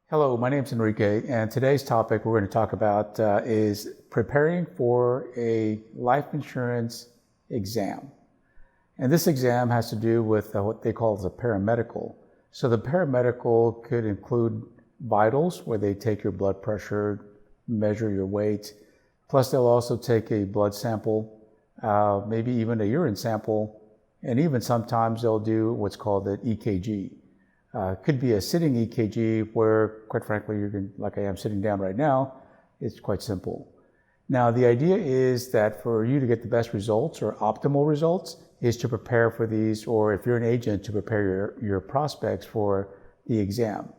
Hello, my name is Enrique, and today's topic we're going to talk about is preparing for a life insurance exam. And this exam has to do with what they call the paramedical. So the paramedical could include vitals, where they take your blood pressure, measure your weight, plus they'll also take a blood sample, maybe even a urine sample, and even sometimes they'll do what's called an EKG. Could be a sitting EKG where, quite frankly, like I am sitting down right now, it's quite simple. Now, the idea is that for you to get the best results or optimal results is to prepare for these, or if you're an agent, to prepare your prospects for the exam.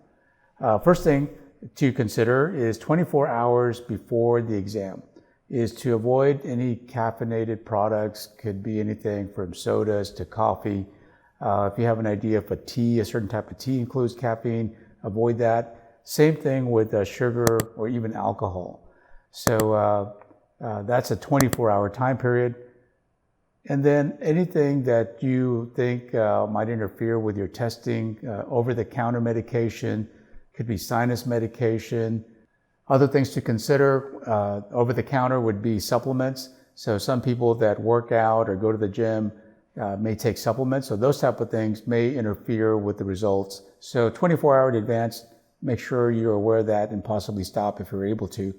First thing to consider is 24 hours before the exam is to avoid any caffeinated products. Could be anything from sodas to coffee. If you have an idea if a certain type of tea includes caffeine, avoid that. Same thing with sugar or even alcohol. So that's a 24-hour time period. And then anything that you think might interfere with your testing, over-the-counter medication, could be sinus medication. Other things to consider, over-the-counter would be supplements. So some people that work out or go to the gym may take supplements, so those type of things may interfere with the results. So 24 hours in advance, make sure you're aware of that and possibly stop if you're able to.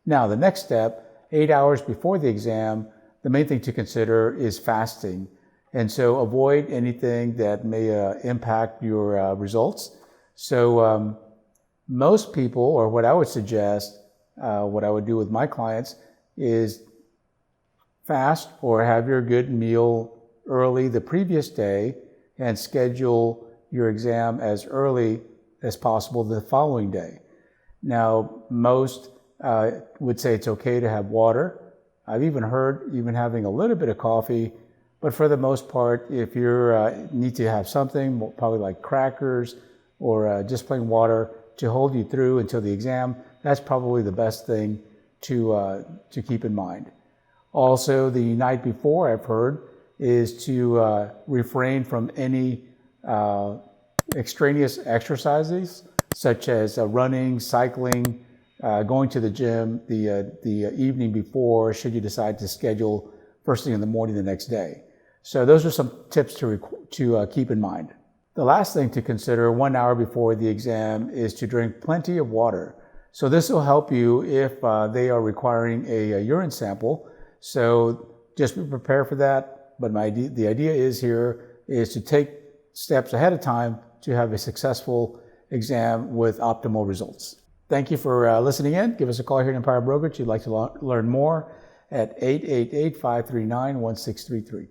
Now, the next step, 8 hours before the exam, the main thing to consider is fasting. And so avoid anything that may impact your results. So most people, or what I would suggest, what I would do with my clients is fast or have your good meal early the previous day and schedule your exam as early as possible the following day. Now, most would say it's okay to have water. I've even heard having a little bit of coffee, but for the most part, if you need to have something, probably like crackers or just plain water to hold you through until the exam, that's probably the best thing to keep in mind. Also, the night before, I've heard, is to refrain from any extraneous exercises, such as running, cycling, going to the gym the evening before, should you decide to schedule first thing in the morning the next day. So those are some tips to keep in mind. The last thing to consider 1 hour before the exam is to drink plenty of water. So this will help you if they are requiring a urine sample. So just be prepared for that. But the idea is to take steps ahead of time to have a successful exam with optimal results. Thank you for listening in. Give us a call here at Empire Brokerage if you'd like to learn more at 888-539-1633.